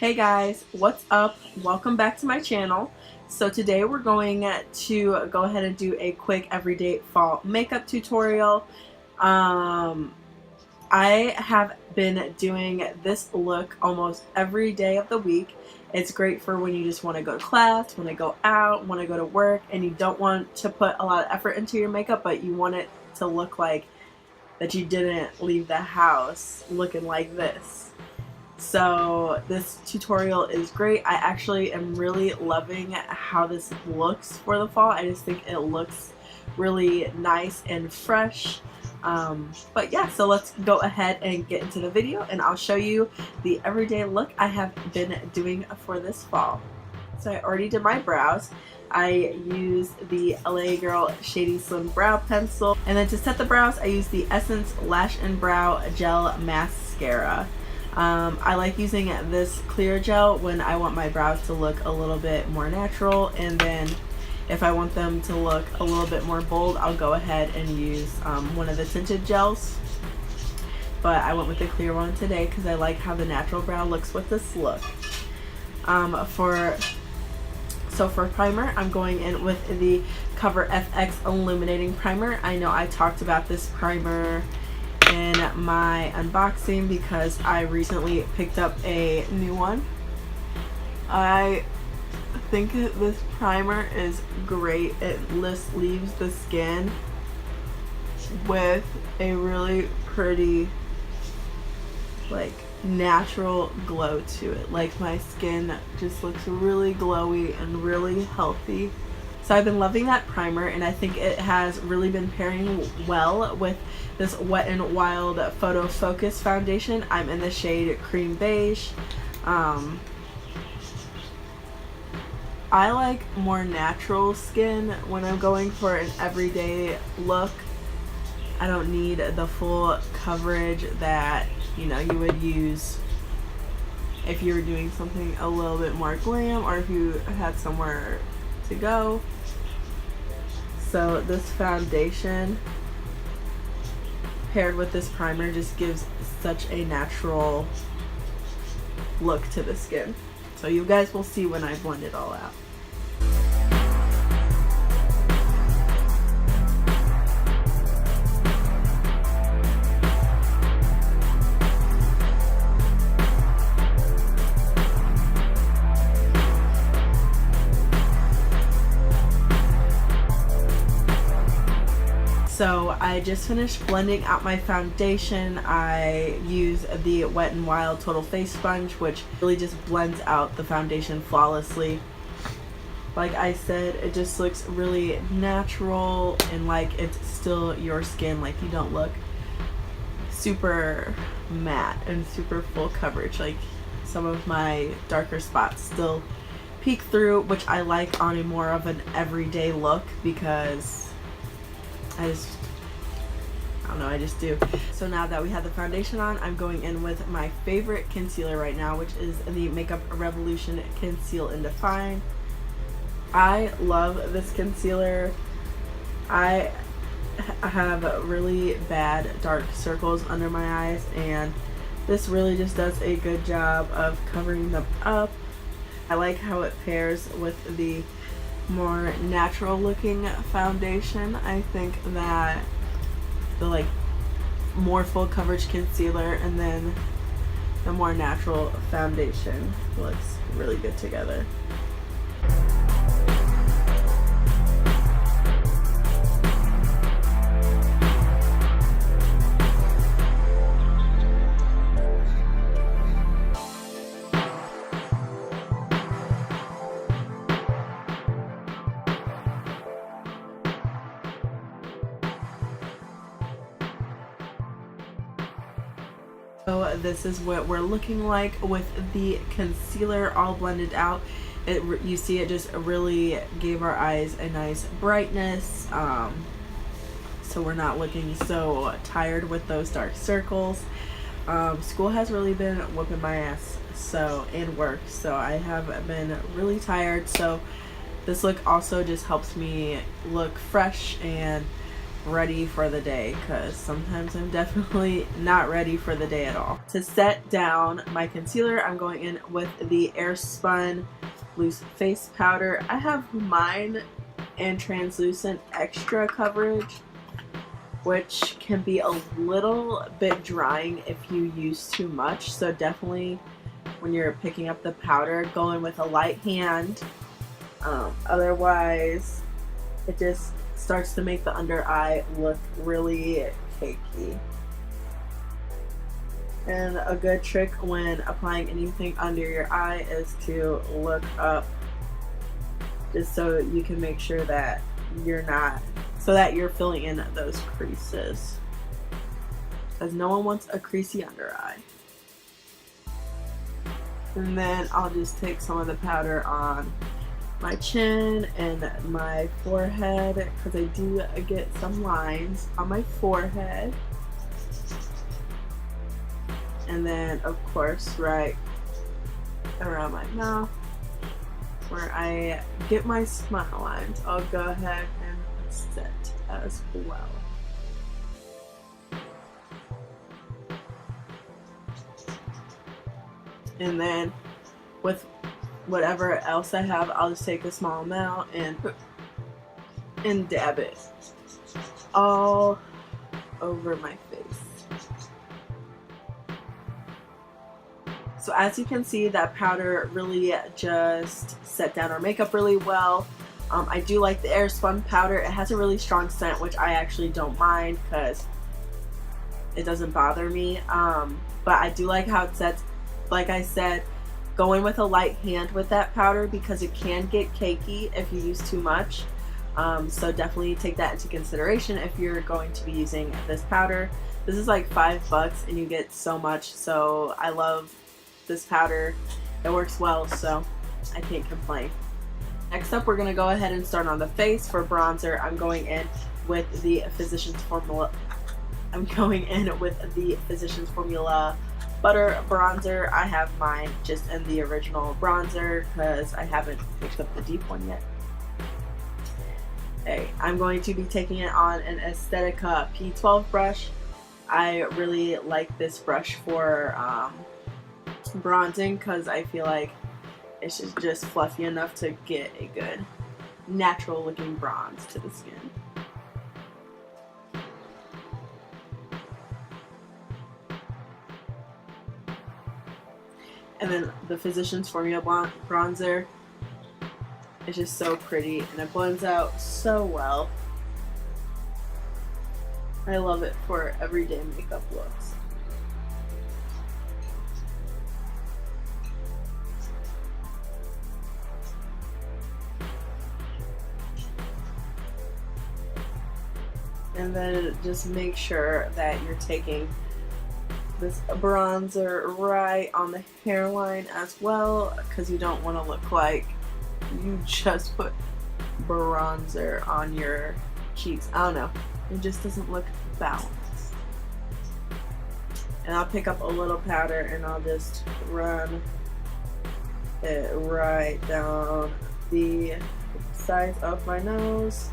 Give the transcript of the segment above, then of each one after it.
Hey guys, what's up? Welcome back to my channel. So today we're going to go ahead and do a quick everyday fall makeup tutorial. I have been doing this look almost every day of the week. It's great for when you just want to go to class, want to go out, want to go to work, and you don't want to put a lot of effort into your makeup, but you want it to look like that you didn't leave the house looking like this. So this tutorial is great. I actually am really loving how this looks for the fall. I just think it looks really nice and fresh. But yeah, so let's go ahead and get into the video and I'll show you the everyday look I have been doing for this fall. So I already did my brows. I used the LA Girl Shady Slim Brow Pencil, and then to set the brows I used the Essence Lash and Brow Gel Mascara. I like using this clear gel when I want my brows to look a little bit more natural, and then if I want them to look a little bit more bold, I'll go ahead and use one of the tinted gels. But I went with the clear one today because I like how the natural brow looks with this look. For primer, I'm going in with the Cover FX Illuminating Primer. I know I talked about this primer in my unboxing because I recently picked up a new one. I think this primer is great. It leaves the skin with a really pretty, like, natural glow to it. Like, my skin just looks really glowy and really healthy. So I've been loving that primer, and I think it has really been pairing well with this Wet n Wild Photo Focus foundation. I'm in the shade Cream Beige. I like more natural skin when I'm going for an everyday look. I don't need the full coverage that, you know, you would use if you were doing something a little bit more glam or if you had somewhere to go. So this foundation paired with this primer just gives such a natural look to the skin. So you guys will see when I blend it all out. So I just finished blending out my foundation. I use the Wet n Wild Total Face Sponge, which really just blends out the foundation flawlessly. Like I said, it just looks really natural and like it's still your skin. Like, you don't look super matte and super full coverage. Like, some of my darker spots still peek through, which I like on a more of an everyday look because I don't know, I just do. So now that we have the foundation on, I'm going in with my favorite concealer right now, which is the Makeup Revolution Conceal and Define. I love this concealer. I have really bad dark circles under my eyes, and this really just does a good job of covering them up. I like how it pairs with the more natural looking foundation. I think that the like more full coverage concealer and then the more natural foundation looks really good together. So this is what we're looking like with the concealer all blended out. You see it just really gave our eyes a nice brightness, so we're not looking so tired with those dark circles. School has really been whooping my ass, and work, so I have been really tired. So this look also just helps me look fresh and ready for the day, because sometimes I'm definitely not ready for the day at all. To set down my concealer, I'm going in with the Airspun loose face powder. I have mine in translucent extra coverage, which can be a little bit drying if you use too much, so definitely when you're picking up the powder, go in with a light hand. Otherwise it just starts to make the under eye look really cakey. And a good trick when applying anything under your eye is to look up, just so you can make sure that you're filling in those creases, because no one wants a creasy under eye. And then I'll just take some of the powder on my chin and my forehead, because I do get some lines on my forehead. And then of course right around my mouth where I get my smile lines, I'll go ahead and set as well. And then with whatever else I have, I'll just take a small amount and dab it all over my face. So as you can see, that powder really just set down our makeup really well. I do like the Airspun powder. It has a really strong scent, which I actually don't mind because it doesn't bother me. But I do like how it sets. Like I said, go in with a light hand with that powder because it can get cakey if you use too much. So definitely take that into consideration if you're going to be using this powder. This is like $5 and you get so much, so I love this powder. It works well, so I can't complain. Next up, we're going to go ahead and start on the face. For bronzer, I'm going in with the Physicians Formula. Butter bronzer. I have mine just in the original bronzer because I haven't picked up the deep one yet. Okay, I'm going to be taking it on an Aesthetica P12 brush. I really like this brush for bronzing because I feel like it's just fluffy enough to get a good natural looking bronze to the skin. And then the Physicians Formula bronzer is just so pretty and it blends out so well. I love it for everyday makeup looks. And then just make sure that you're taking this bronzer right on the hairline as well, because you don't want to look like you just put bronzer on your cheeks. I don't know, it just doesn't look balanced. And I'll pick up a little powder and I'll just run it right down the sides of my nose,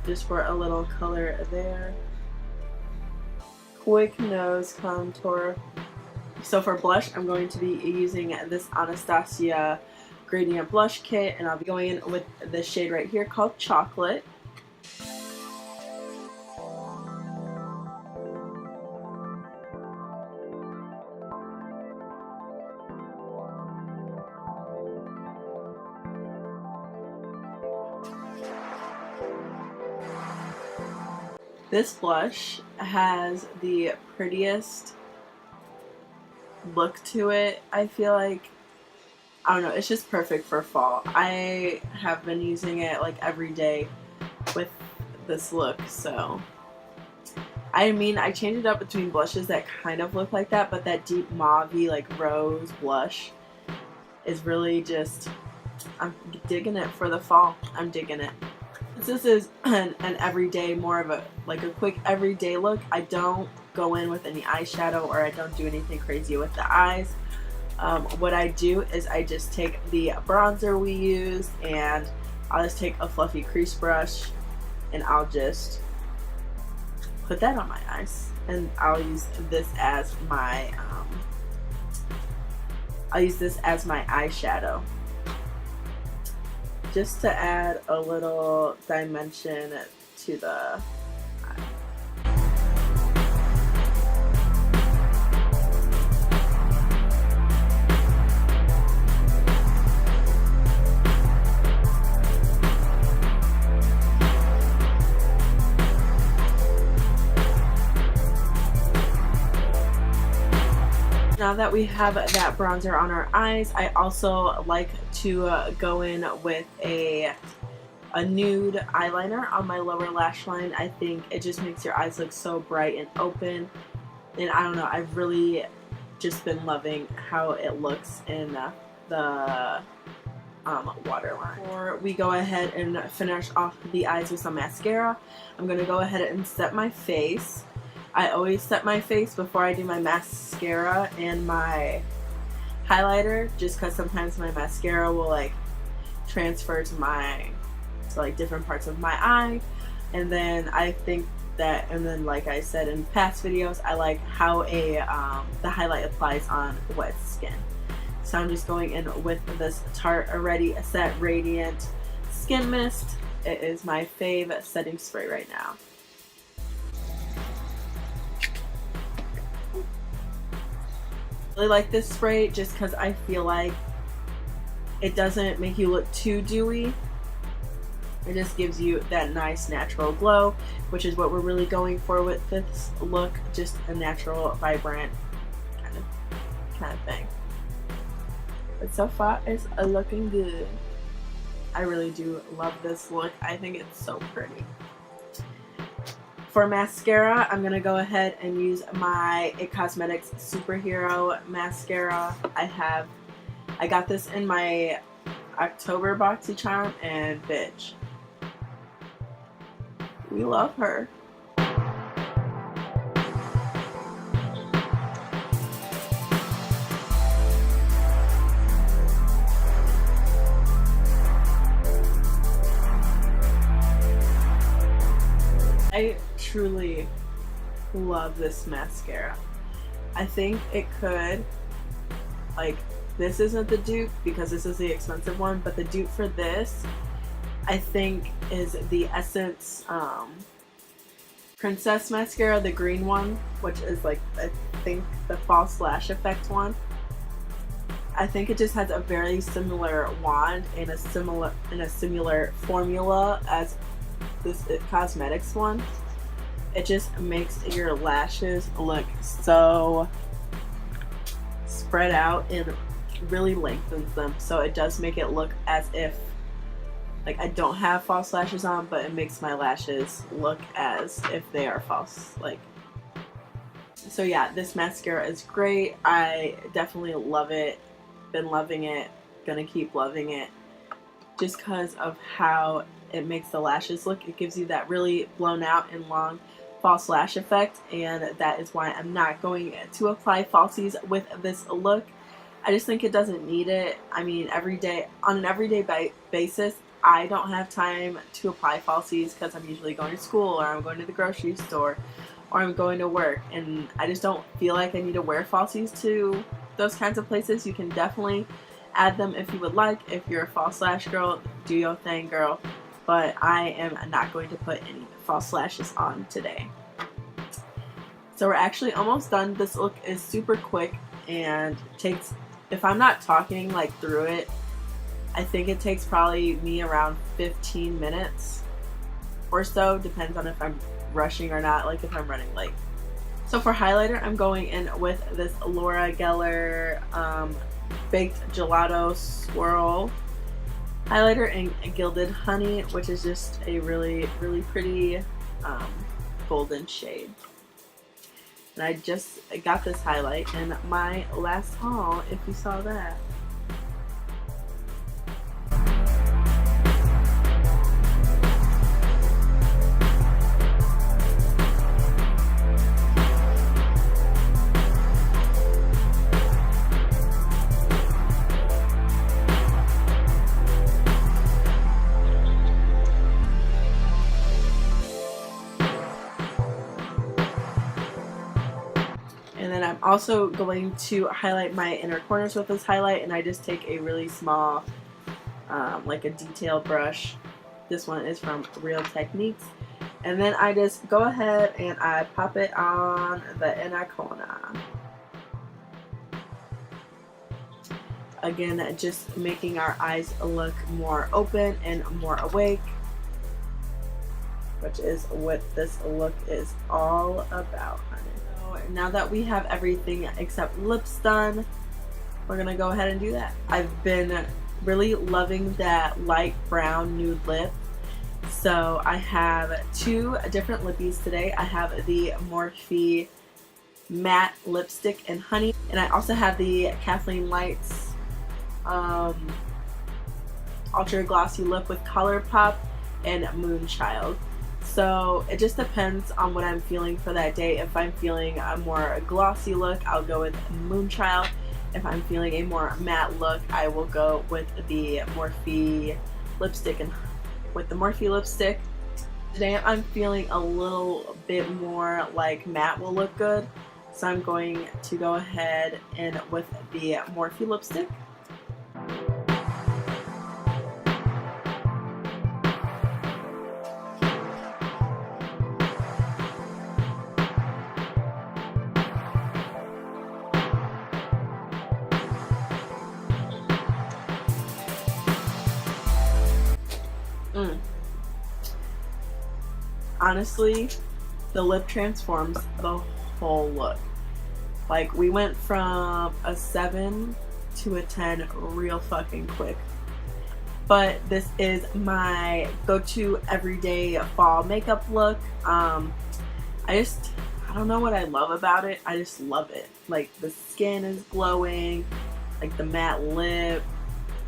just for a little color there. Quick nose contour. So for blush, I'm going to be using this Anastasia Gradient Blush Kit, and I'll be going in with this shade right here called Chocolate. This blush has the prettiest look to it. I feel like, I don't know, it's just perfect for fall. I have been using it like every day with this look, so I mean, I changed it up between blushes that kind of look like that, but that deep mauve-y like rose blush is really just, I'm digging it for the fall. I'm digging it. This is an everyday, more of a quick everyday look. I don't go in with any eyeshadow or I don't do anything crazy with the eyes. What I do is I just take the bronzer we used and I'll just take a fluffy crease brush and I'll just put that on my eyes, and I'll use this as my eyeshadow, just to add a little dimension to the eye. Now that we have that bronzer on our eyes, I also like to go in with a nude eyeliner on my lower lash line. I think it just makes your eyes look so bright and open, and I don't know, I've really just been loving how it looks in the waterline. Before we go ahead and finish off the eyes with some mascara, I'm going to go ahead and set my face. I always set my face before I do my mascara and my highlighter, just because sometimes my mascara will like transfer to like different parts of my eye, and then I think that, and then like I said in past videos, I like how the highlight applies on wet skin. So I'm just going in with this Tarte Ready Set Radiant Skin Mist. It is my fave setting spray right now. I really like this spray just because I feel like it doesn't make you look too dewy. It just gives you that nice natural glow, which is what we're really going for with this look. Just a natural, vibrant kind of thing. But so far it's looking good. I really do love this look. I think it's so pretty. For mascara, I'm going to go ahead and use my IT Cosmetics Superhero Mascara. I got this in my October BoxyCharm, and bitch, we love her. I truly love this mascara. I think it could, like, this isn't the dupe because this is the expensive one, but the dupe for this, I think, is the Essence Princess Mascara, the green one, which is like, I think, the false lash effect one. I think it just has a very similar wand and a similar formula as this IT Cosmetics one. It just makes your lashes look so spread out and really lengthens them, so it does make it look as if like I don't have false lashes on, but it makes my lashes look as if they are false. Like, so yeah, this mascara is great. I definitely love it. Been loving it. Gonna keep loving it just because of how it makes the lashes look. It gives you that really blown out and long false lash effect, and that is why I'm not going to apply falsies with this look. I just think it doesn't need it. I mean, on an everyday basis, I don't have time to apply falsies because I'm usually going to school, or I'm going to the grocery store, or I'm going to work, and I just don't feel like I need to wear falsies to those kinds of places. You can definitely add them if you would like. If you're a false lash girl, do your thing, girl. But I am not going to put any false lashes on today. So we're actually almost done. This look is super quick and takes, if I'm not talking like through it, I think it takes probably me around 15 minutes or so. Depends on if I'm rushing or not, like if I'm running late. So for highlighter, I'm going in with this Laura Geller Baked Gelato Swirl highlighter in Gilded Honey, which is just a really, really pretty golden shade. And I just got this highlight in my last haul, if you saw that. also going to highlight my inner corners with this highlight, and I just take a really small, like a detail brush. This one is from Real Techniques. And then I just go ahead and I pop it on the inner corner. Again, just making our eyes look more open and more awake, which is what this look is all about, honey. So now that we have everything except lips done, we're gonna go ahead and do that. I've been really loving that light brown nude lip. So I have two different lippies today. I have the Morphe matte lipstick and honey, and I also have the Kathleen Lights ultra glossy lip with ColourPop and Moonchild. So it just depends on what I'm feeling for that day. If I'm feeling a more glossy look, I'll go with Moonchild. If I'm feeling a more matte look, I will go with the Morphe lipstick and with the Morphe lipstick. Today I'm feeling a little bit more like matte will look good, so I'm going to go ahead and with the Morphe lipstick. Honestly, the lip transforms the whole look. Like, we went from a 7 to a 10 real fucking quick. But this is my go-to everyday fall makeup look. I don't know what I love about it. I just love it. Like, the skin is glowing, like the matte lip,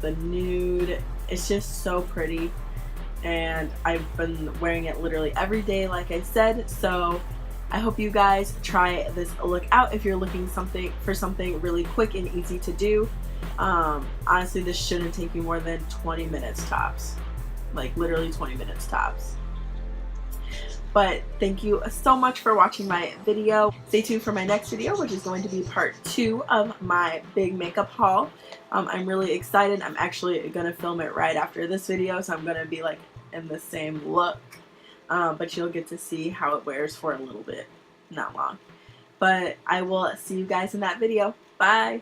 the nude. It's just so pretty. And I've been wearing it literally every day, like I said. So I hope you guys try this look out if you're looking for something really quick and easy to do. Honestly, this shouldn't take you more than 20 minutes tops. Like, literally 20 minutes tops. But thank you so much for watching my video. Stay tuned for my next video, which is going to be part 2 of my big makeup haul. I'm really excited. I'm actually gonna film it right after this video, so I'm gonna be like in the same look. But you'll get to see how it wears for a little bit, not long. But I will see you guys in that video. Bye!